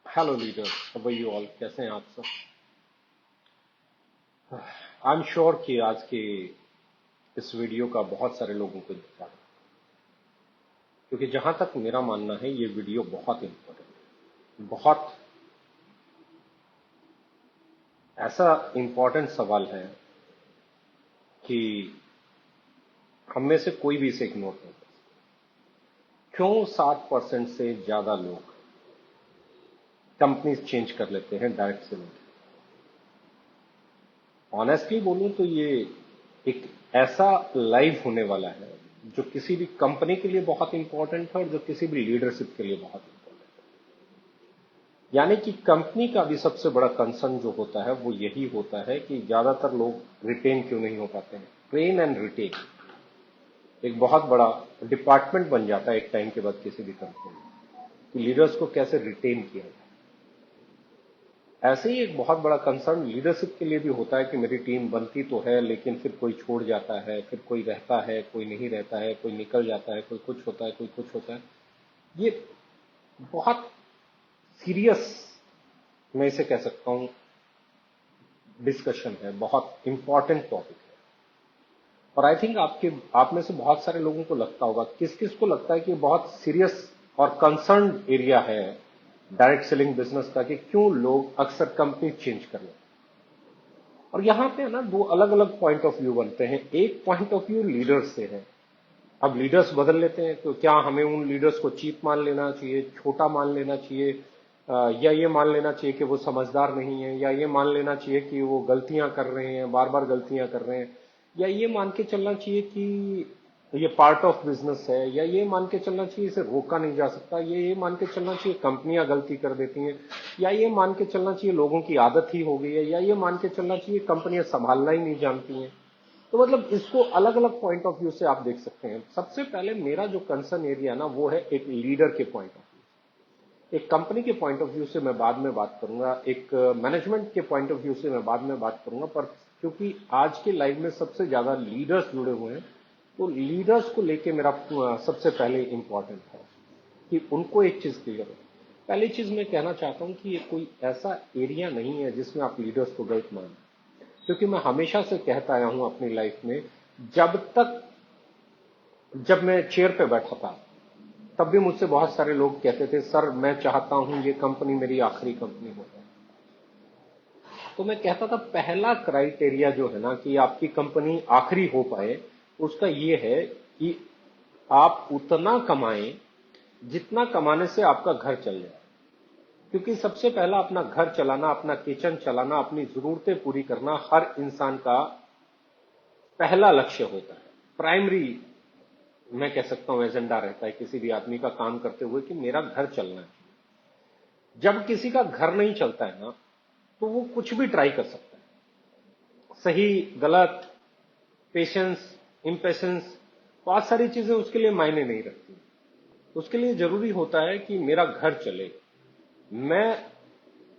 Hello leaders, how you all? कैसे हैं आप सब? आई एम श्योर कि आज की इस वीडियो का बहुत सारे लोगों को दिखा है, क्योंकि जहां तक मेरा मानना है ये वीडियो बहुत इंपॉर्टेंट है। बहुत ऐसा इंपॉर्टेंट सवाल है कि हम में से कोई भी इसे इग्नोर नहीं कर सकता। क्यों 60% से ज्यादा लोग कंपनीज चेंज कर लेते हैं डायरेक्ट सेलिंग? ऑनेस्टली बोलूं तो ये एक ऐसा लाइव होने वाला है जो किसी भी कंपनी के लिए बहुत इंपॉर्टेंट है और जो किसी भी लीडरशिप के लिए बहुत इंपॉर्टेंट है। यानी कि कंपनी का भी सबसे बड़ा कंसर्न जो होता है वो यही होता है कि ज्यादातर लोग रिटेन क्यों नहीं हो पाते हैं। ट्रेन एंड रिटेन एक बहुत बड़ा डिपार्टमेंट बन जाता है एक टाइम के बाद किसी भी कंपनी में, कि लीडर्स को कैसे रिटेन किया जाए। ऐसे ही एक बहुत बड़ा कंसर्न लीडरशिप के लिए भी होता है कि मेरी टीम बनती तो है लेकिन फिर कोई छोड़ जाता है, फिर कोई रहता है, कोई नहीं रहता है, कोई निकल जाता है, कोई कुछ होता है, कोई कुछ होता है। ये बहुत सीरियस, मैं इसे कह सकता हूं, डिस्कशन है, बहुत इंपॉर्टेंट टॉपिक है। और आई थिंक आपके आप में से बहुत सारे लोगों को लगता होगा, किस किस को लगता है कि ये बहुत सीरियस और कंसर्न एरिया है डायरेक्ट सेलिंग बिजनेस का, कि क्यों लोग अक्सर कंपनी चेंज कर लेते हैं। और यहां पे ना दो अलग अलग पॉइंट ऑफ व्यू बनते हैं। एक पॉइंट ऑफ व्यू लीडर्स से है। अब लीडर्स बदल लेते हैं तो क्या हमें उन लीडर्स को चीप मान लेना चाहिए, छोटा मान लेना चाहिए, या ये मान लेना चाहिए कि वो समझदार नहीं है, या ये मान लेना चाहिए कि वो गलतियां कर रहे हैं, बार बार गलतियां कर रहे हैं, या ये मान के चलना चाहिए कि ये पार्ट ऑफ बिजनेस है, या ये मान के चलना चाहिए इसे रोका नहीं जा सकता, ये मान के चलना चाहिए कंपनियां गलती कर देती हैं, या ये मान के चलना चाहिए लोगों की आदत ही हो गई है, या ये मान के चलना चाहिए कंपनियां संभालना ही नहीं जानती हैं। तो मतलब इसको अलग अलग पॉइंट ऑफ व्यू से आप देख सकते हैं। सबसे पहले मेरा जो कंसर्न एरिया ना वो है एक लीडर के पॉइंट ऑफ व्यू। एक कंपनी के पॉइंट ऑफ व्यू से मैं बाद में बात करूंगा, एक मैनेजमेंट के पॉइंट ऑफ व्यू से मैं बाद में बात करूंगा। पर क्योंकि आज के लाइव में सबसे ज्यादा लीडर्स जुड़े हुए हैं, तो लीडर्स को लेके मेरा सबसे पहले इंपॉर्टेंट है कि उनको एक चीज क्लियर हो। पहली चीज मैं कहना चाहता हूं कि ये कोई ऐसा एरिया नहीं है जिसमें आप लीडर्स को गलत मानें। क्योंकि मैं हमेशा से कहता आया हूं अपनी लाइफ में, जब तक जब मैं चेयर पे बैठा था तब भी मुझसे बहुत सारे लोग कहते थे, सर मैं चाहता हूं ये कंपनी मेरी आखिरी कंपनी हो जाए। तो मैं कहता था पहला क्राइटेरिया जो है ना कि आपकी कंपनी आखिरी हो पाए, उसका ये है कि आप उतना कमाएं जितना कमाने से आपका घर चल जाए। क्योंकि सबसे पहला अपना घर चलाना, अपना किचन चलाना, अपनी जरूरतें पूरी करना हर इंसान का पहला लक्ष्य होता है। प्राइमरी, मैं कह सकता हूं, एजेंडा रहता है किसी भी आदमी का काम करते हुए कि मेरा घर चलना है। जब किसी का घर नहीं चलता है ना, तो वो कुछ भी ट्राई कर सकता है, सही गलत, पेशेंस, इम्पेशेंस, बहुत सारी चीजें उसके लिए मायने नहीं रखती। उसके लिए जरूरी होता है कि मेरा घर चले। मैं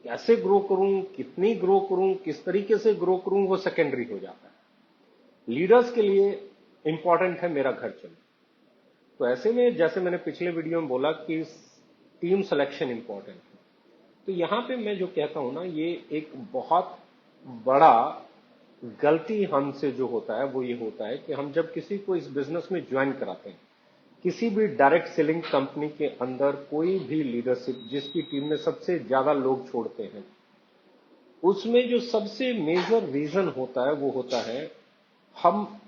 कैसे ग्रो करूं, कितनी ग्रो करूं, किस तरीके से ग्रो करूं, वो सेकेंडरी हो जाता है। लीडर्स के लिए इंपॉर्टेंट है मेरा घर चले। तो ऐसे में जैसे मैंने पिछले वीडियो में बोला कि टीम सिलेक्शन इंपॉर्टेंट है, तो यहां पे मैं जो कहता हूं ना, ये एक बहुत बड़ा गलती हमसे जो होता है वो ये होता है कि हम जब किसी को इस बिजनेस में ज्वाइन कराते हैं, किसी भी डायरेक्ट सेलिंग कंपनी के अंदर कोई भी लीडरशिप जिसकी टीम में सबसे ज्यादा लोग छोड़ते हैं, उसमें जो सबसे मेजर रीजन होता है वो होता है, हम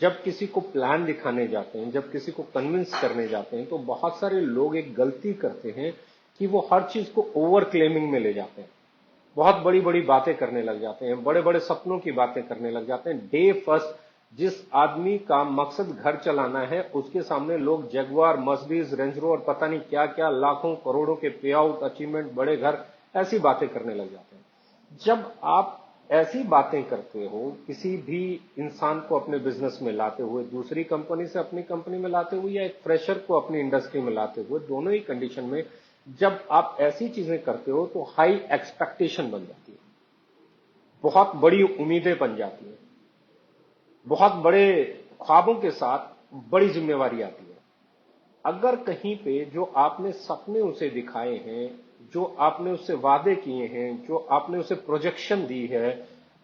जब किसी को प्लान दिखाने जाते हैं, जब किसी को कन्विंस करने जाते हैं, तो बहुत सारे लोग एक गलती करते हैं कि वो हर चीज को ओवर क्लेमिंग में ले जाते हैं। बहुत बड़ी बड़ी बातें करने लग जाते हैं, बड़े बड़े सपनों की बातें करने लग जाते हैं। डे फर्स्ट जिस आदमी का मकसद घर चलाना है, उसके सामने लोग जगुआर, मर्सिडीज, रेंज रोवर, पता नहीं क्या क्या, लाखों करोड़ों के पे आउट, अचीवमेंट, बड़े घर, ऐसी बातें करने लग जाते हैं। जब आप ऐसी बातें करते हो, किसी भी इंसान को अपने बिजनेस में लाते हुए, दूसरी कंपनी से अपनी कंपनी में लाते हुए, या एक फ्रेशर को अपनी इंडस्ट्री में लाते हुए, दोनों ही कंडीशन में जब आप ऐसी चीजें करते हो तो हाई एक्सपेक्टेशन बन जाती है, बहुत बड़ी उम्मीदें बन जाती हैं, बहुत बड़े ख्वाबों के साथ बड़ी जिम्मेवारी आती है। अगर कहीं पे जो आपने सपने उसे दिखाए हैं जो आपने उससे वादे किए हैं, जो आपने उसे प्रोजेक्शन दी है,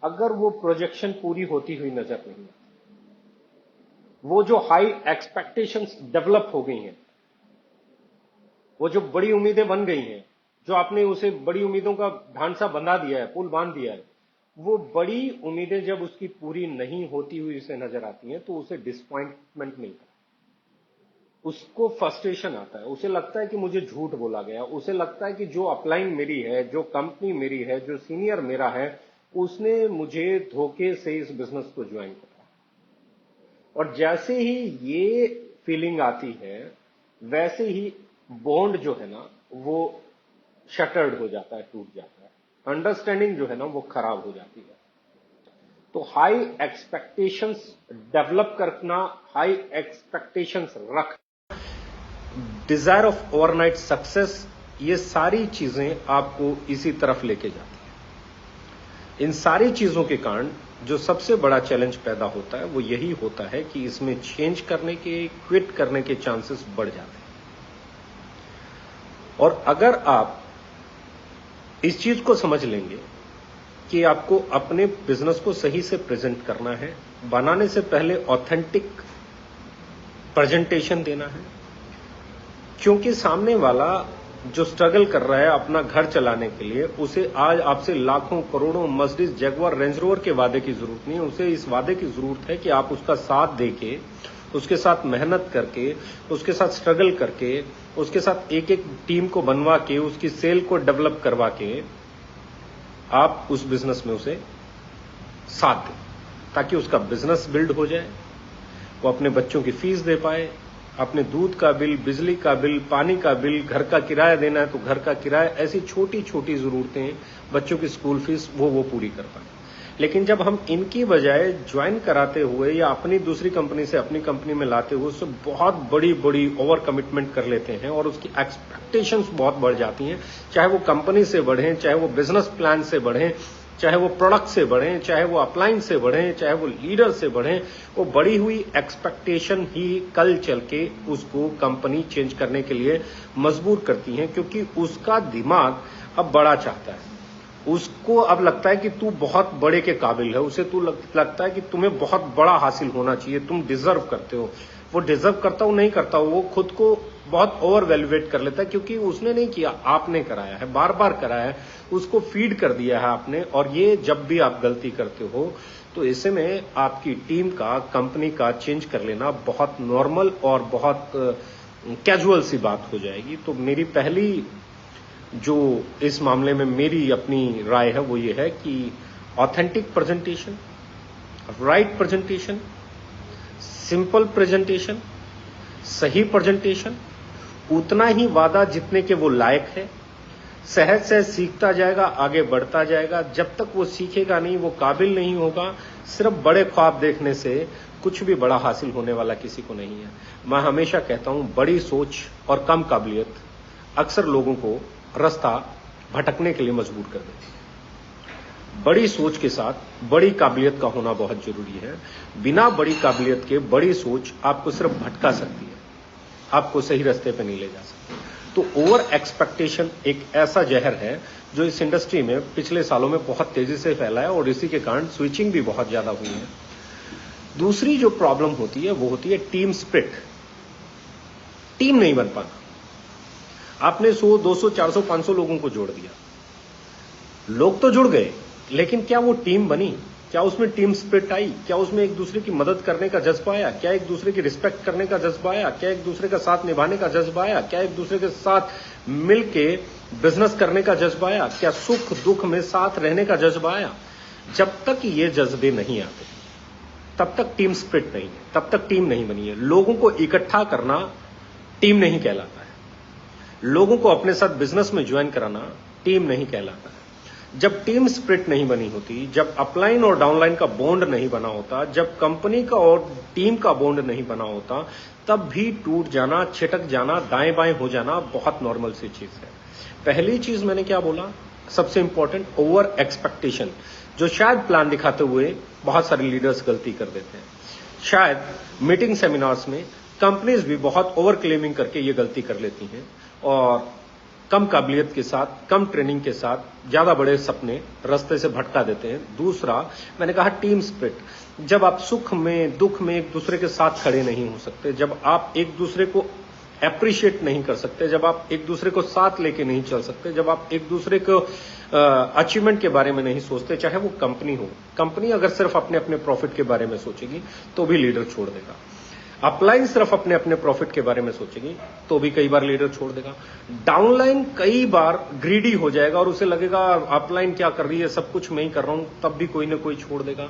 अगर वो प्रोजेक्शन पूरी होती हुई नजर नहीं आती, वो जो हाई एक्सपेक्टेशंस डेवलप हो गई हैं, वो जो बड़ी उम्मीदें बन गई हैं, जो आपने उसे बड़ी उम्मीदों का ढांचा बंधा दिया है, पुल बांध दिया है, वो बड़ी उम्मीदें जब उसकी पूरी नहीं होती हुई उसे नजर आती हैं तो उसे डिसअपॉइंटमेंट मिलता है, उसको फ्रस्ट्रेशन आता है, उसे लगता है कि मुझे झूठ बोला गया, उसे लगता है कि जो अपलाइन मेरी है, जो कंपनी मेरी है, जो सीनियर मेरा है, उसने मुझे धोखे से इस बिजनेस को ज्वाइन करा। और जैसे ही ये फीलिंग आती है, वैसे ही बॉन्ड जो है ना वो शटर्ड हो जाता है, टूट जाता है, अंडरस्टैंडिंग जो है ना वो खराब हो जाती है। तो हाई एक्सपेक्टेशंस डेवलप करना, हाई एक्सपेक्टेशंस रख, डिजायर ऑफ ओवरनाइट सक्सेस, ये सारी चीजें आपको इसी तरफ लेके जाती है। इन सारी चीजों के कारण जो सबसे बड़ा चैलेंज पैदा होता है वो यही होता है कि इसमें चेंज करने के, क्विट करने के चांसेस बढ़ जाते हैं। और अगर आप इस चीज को समझ लेंगे कि आपको अपने बिजनेस को सही से प्रेजेंट करना है, बनाने से पहले ऑथेंटिक प्रेजेंटेशन देना है, क्योंकि सामने वाला जो स्ट्रगल कर रहा है अपना घर चलाने के लिए, उसे आज आपसे लाखों करोड़ों मर्सिडीज, जगुआर, रेंज रोवर के वादे की जरूरत नहीं है। उसे इस वादे की जरूरत है कि आप उसका साथ देके, उसके साथ मेहनत करके, उसके साथ स्ट्रगल करके, उसके साथ एक एक टीम को बनवा के, उसकी सेल को डेवलप करवा के आप उस बिजनेस में उसे साथ दें, ताकि उसका बिजनेस बिल्ड हो जाए, वो अपने बच्चों की फीस दे पाए, अपने दूध का बिल, बिजली का बिल, पानी का बिल, घर का किराया देना है तो घर का किराया, ऐसी छोटी छोटी जरूरतें, बच्चों की स्कूल फीस, वो पूरी कर पाए। लेकिन जब हम इनकी बजाय ज्वाइन कराते हुए या अपनी दूसरी कंपनी से अपनी कंपनी में लाते हुए उससे बहुत बड़ी बड़ी ओवर कमिटमेंट कर लेते हैं और उसकी एक्सपेक्टेशंस बहुत बढ़ जाती हैं, चाहे वो कंपनी से बढ़ें, चाहे वो बिजनेस प्लान से बढ़ें, चाहे वो प्रोडक्ट से बढ़ें, चाहे वो अपलाइन से बढ़ें, चाहे वो लीडर से बढ़ें, वो बढ़ी हुई एक्सपेक्टेशन ही कल चल के उसको कंपनी चेंज करने के लिए मजबूर करती हैं, क्योंकि उसका दिमाग अब बड़ा चाहता है। उसको अब लगता है कि तू बहुत बड़े के काबिल है, उसे तू लगता है कि तुम्हें बहुत बड़ा हासिल होना चाहिए, तुम डिजर्व करते हो। वो डिजर्व करता हो नहीं करता हो, वो खुद को बहुत ओवर वैल्यूएट कर लेता है, क्योंकि उसने नहीं किया, आपने कराया है, बार बार कराया है, उसको फीड कर दिया है आपने। और ये जब भी आप गलती करते हो तो ऐसे में आपकी टीम का, कंपनी का चेंज कर लेना बहुत नॉर्मल और बहुत कैजुअल सी बात हो जाएगी। तो मेरी पहली जो इस मामले में मेरी अपनी राय है वो ये है कि authentic presentation, right presentation, simple presentation, सही प्रेजेंटेशन, उतना ही वादा जितने के वो लायक है, सहज सहज सीखता जाएगा, आगे बढ़ता जाएगा। जब तक वो सीखेगा नहीं, वो काबिल नहीं होगा। सिर्फ बड़े ख्वाब देखने से कुछ भी बड़ा हासिल होने वाला किसी को नहीं है। मैं हमेशा कहता हूं, बड़ी सोच और कम काबिलियत अक्सर लोगों को रास्ता भटकने के लिए मजबूर कर देती है। बड़ी सोच के साथ बड़ी काबिलियत का होना बहुत जरूरी है। बिना बड़ी काबिलियत के बड़ी सोच आपको सिर्फ भटका सकती है, आपको सही रास्ते पे नहीं ले जा सकती। तो ओवर एक्सपेक्टेशन एक ऐसा जहर है जो इस इंडस्ट्री में पिछले सालों में बहुत तेजी से फैला है और इसी के कारण स्विचिंग भी बहुत ज्यादा हुई है। दूसरी जो प्रॉब्लम होती है वो होती है टीम स्प्रिट, टीम नहीं बन पाना। आपने 100, 200, 400, 500 लोगों को जोड़ दिया, लोग तो जुड़ गए, लेकिन क्या वो टीम बनी? क्या उसमें टीम स्पिरिट आई? क्या उसमें एक दूसरे की मदद करने का जज्बा आया? क्या एक दूसरे की रिस्पेक्ट करने का जज्बा आया? क्या एक दूसरे का साथ निभाने का जज्बा आया? क्या एक दूसरे के साथ मिलके बिजनेस करने का जज्बा आया? क्या सुख दुख में साथ रहने का जज्बा आया? जब तक ये जज्बे नहीं आते तब तक टीम स्पिरिट नहीं है, तब तक टीम नहीं बनी है। लोगों को इकट्ठा करना टीम नहीं कहलाता है, लोगों को अपने साथ बिजनेस में ज्वाइन कराना टीम नहीं कहलाता है। जब टीम स्पिरिट नहीं बनी होती, जब अपलाइन और डाउनलाइन का बॉन्ड नहीं बना होता, जब कंपनी का और टीम का बॉन्ड नहीं बना होता, तब भी टूट जाना, छिटक जाना, दाएं बाएं हो जाना बहुत नॉर्मल सी चीज है। पहली चीज मैंने क्या बोला, सबसे इंपॉर्टेंट, ओवर एक्सपेक्टेशन, जो शायद प्लान दिखाते हुए बहुत सारे लीडर्स गलती कर देते हैं। शायद मीटिंग सेमिनार्स में कंपनीज भी बहुत ओवर क्लेमिंग करके ये गलती कर लेती हैं और कम काबिलियत के साथ, कम ट्रेनिंग के साथ ज्यादा बड़े सपने रास्ते से भटका देते हैं। दूसरा मैंने कहा टीम स्पिरिट। जब आप सुख में दुख में एक दूसरे के साथ खड़े नहीं हो सकते, जब आप एक दूसरे को अप्रिशिएट नहीं कर सकते, जब आप एक दूसरे को साथ लेके नहीं चल सकते, जब आप एक दूसरे को अचीवमेंट के बारे में नहीं सोचते, चाहे वो कंपनी हो। कंपनी अगर सिर्फ अपने अपने प्रॉफिट के बारे में सोचेगी तो भी लीडर छोड़ देगा। अपलाइन सिर्फ अपने अपने प्रॉफिट के बारे में सोचेगी तो भी कई बार लीडर छोड़ देगा। डाउनलाइन कई बार ग्रीडी हो जाएगा और उसे लगेगा अपलाइन क्या कर रही है, सब कुछ मैं ही कर रहा हूं, तब भी कोई ना कोई छोड़ देगा।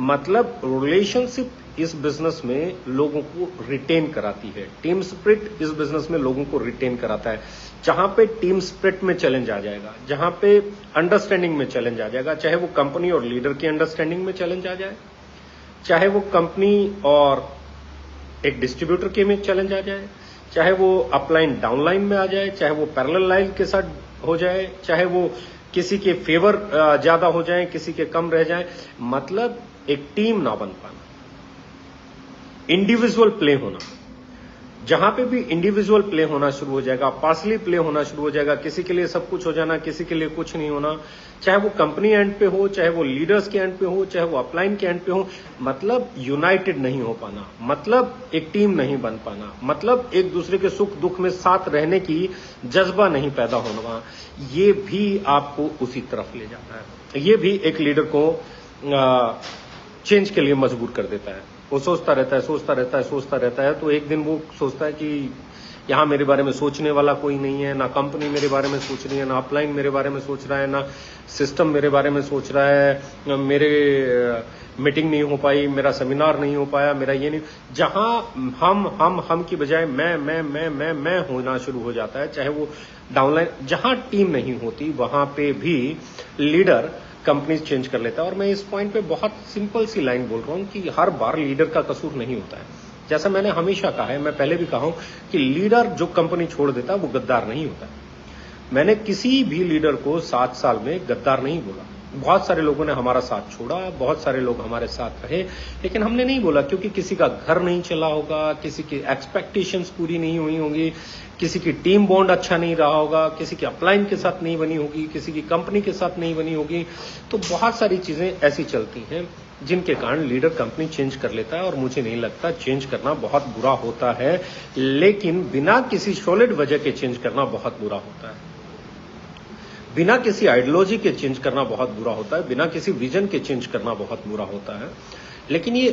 मतलब रिलेशनशिप इस बिजनेस में लोगों को रिटेन कराती है। टीम स्पिरिट इस बिजनेस में लोगों को रिटेन कराता है। जहां पे टीम स्पिरिट में चैलेंज आ जाएगा, जहां पे अंडरस्टैंडिंग में चैलेंज आ जाएगा, चाहे वो कंपनी और लीडर की अंडरस्टैंडिंग में चैलेंज आ जाए, चाहे वो कंपनी और एक डिस्ट्रीब्यूटर के में चैलेंज आ जाए, चाहे वो अपलाइन डाउनलाइन में आ जाए, चाहे वो पैरेलल लाइन के साथ हो जाए, चाहे वो किसी के फेवर ज्यादा हो जाए, किसी के कम रह जाए, मतलब एक टीम ना बन पाना, इंडिविजुअल प्ले होना। जहां पे भी इंडिविजुअल प्ले होना शुरू हो जाएगा, पार्सली प्ले होना शुरू हो जाएगा, किसी के लिए सब कुछ हो जाना, किसी के लिए कुछ नहीं होना, चाहे वो कंपनी एंड पे हो, चाहे वो लीडर्स के एंड पे हो, चाहे वो अपलाइन के एंड पे हो, मतलब यूनाइटेड नहीं हो पाना, मतलब एक टीम नहीं बन पाना, मतलब एक दूसरे के सुख दुख में साथ रहने की जज्बा नहीं पैदा होना, ये भी आपको उसी तरफ ले जाता है। ये भी एक लीडर को चेंज के लिए मजबूर कर देता है। वो सोचता रहता है, तो एक दिन वो सोचता है कि यहां मेरे बारे में सोचने वाला कोई नहीं है, ना कंपनी मेरे बारे में सोच रही है, ना अपलाइन मेरे बारे में सोच रहा है, ना सिस्टम मेरे बारे में सोच रहा है, मेरे मीटिंग नहीं हो पाई, मेरा सेमिनार नहीं हो पाया, मेरा ये नहीं। जहां हम की बजाय मैं होना शुरू हो जाता है, चाहे वो डाउनलाइन, जहां टीम नहीं होती वहां पे भी लीडर कंपनी चेंज कर लेता है। और मैं इस पॉइंट पे बहुत सिंपल सी लाइन बोल रहा हूं कि हर बार लीडर का कसूर नहीं होता है। जैसा मैंने हमेशा कहा है, मैं पहले भी कहा हूं कि लीडर जो कंपनी छोड़ देता है वो गद्दार नहीं होता है। मैंने किसी भी लीडर को 7 साल में गद्दार नहीं बोला। बहुत सारे लोगों ने हमारा साथ छोड़ा, बहुत सारे लोग हमारे साथ रहे, लेकिन हमने नहीं बोला क्योंकि किसी का घर नहीं चला होगा, किसी की एक्सपेक्टेशंस पूरी नहीं हुई होंगी, किसी की टीम बॉन्ड अच्छा नहीं रहा होगा, किसी की अपलाइन के साथ नहीं बनी होगी, किसी की कंपनी के साथ नहीं बनी होगी। तो बहुत सारी चीजें ऐसी चलती हैं जिनके कारण लीडर कंपनी चेंज कर लेता है। और मुझे नहीं लगता चेंज करना बहुत बुरा होता है, लेकिन बिना किसी सॉलिड वजह के चेंज करना बहुत बुरा होता है। बिना किसी आइडियोलॉजी के चेंज करना बहुत बुरा होता है, बिना किसी विजन के चेंज करना बहुत बुरा होता है। लेकिन ये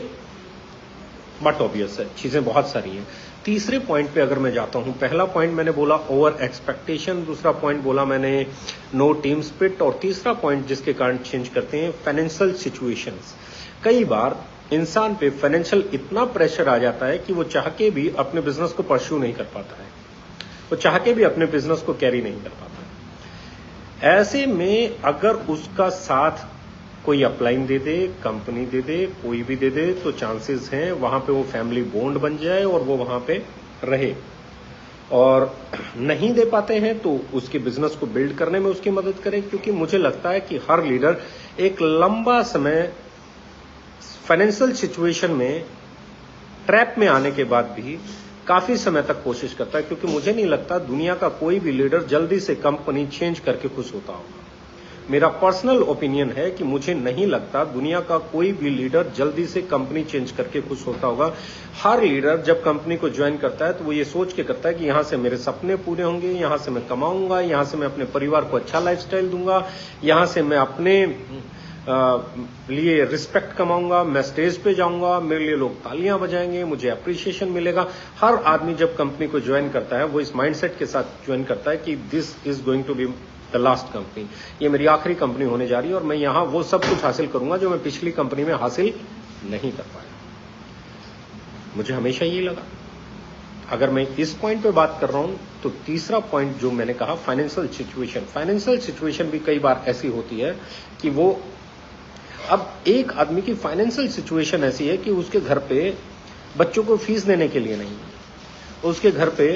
बट ऑब्वियस है, चीजें बहुत सारी हैं। तीसरे पॉइंट पे अगर मैं जाता हूं, पहला पॉइंट मैंने बोला ओवर एक्सपेक्टेशन, दूसरा पॉइंट बोला मैंने नो टीम स्पिरिट, और तीसरा पॉइंट जिसके कारण चेंज करते हैं फाइनेंशियल सिचुएशंस। कई बार इंसान पे फाइनेंशियल इतना प्रेशर आ जाता है कि वो चाह के भी अपने बिजनेस को परस्यू नहीं कर पाता है, वो चाह के भी अपने बिजनेस को कैरी नहीं कर पाता है। ऐसे में अगर उसका साथ कोई अपलाइन दे दे, कंपनी दे दे, कोई भी दे दे, तो चांसेस हैं वहां पे वो फैमिली बॉन्ड बन जाए और वो वहां पे रहे। और नहीं दे पाते हैं तो उसके बिजनेस को बिल्ड करने में उसकी मदद करें, क्योंकि मुझे लगता है कि हर लीडर एक लंबा समय फाइनेंशियल सिचुएशन में ट्रैप में आने के बाद भी काफी समय तक कोशिश करता है, क्योंकि मुझे नहीं लगता दुनिया का कोई भी लीडर जल्दी से कंपनी चेंज करके खुश होता होगा। मेरा पर्सनल ओपिनियन है कि मुझे नहीं लगता दुनिया का कोई भी लीडर जल्दी से कंपनी चेंज करके खुश होता होगा। हर लीडर जब कंपनी को ज्वाइन करता है तो वो ये सोच के करता है कि यहां से मेरे सपने पूरे होंगे, यहां से मैं कमाऊंगा, यहां से मैं अपने परिवार को अच्छा लाइफस्टाइल दूंगा, यहां से मैं अपने लिए रिस्पेक्ट कमाऊंगा, मैं स्टेज पे जाऊंगा, मेरे लिए लोग तालियां बजाएंगे, मुझे अप्रिसिएशन मिलेगा। हर आदमी जब कंपनी को ज्वाइन करता है वो इस माइंडसेट के साथ ज्वाइन करता है कि this is going to be the last company, ये मेरी आखिरी कंपनी होने जा रही है और मैं यहां वो सब कुछ हासिल करूंगा जो मैं पिछली कंपनी में हासिल नहीं कर पाया। मुझे हमेशा ये लगा। अगर मैं इस पॉइंट पे बात कर रहा हूं तो तीसरा पॉइंट जो मैंने कहा फाइनेंशियल सिचुएशन भी कई बार ऐसी होती है कि वो, अब एक आदमी की फाइनेंशियल सिचुएशन ऐसी है कि उसके घर पे बच्चों को फीस देने के लिए नहीं है, उसके घर पे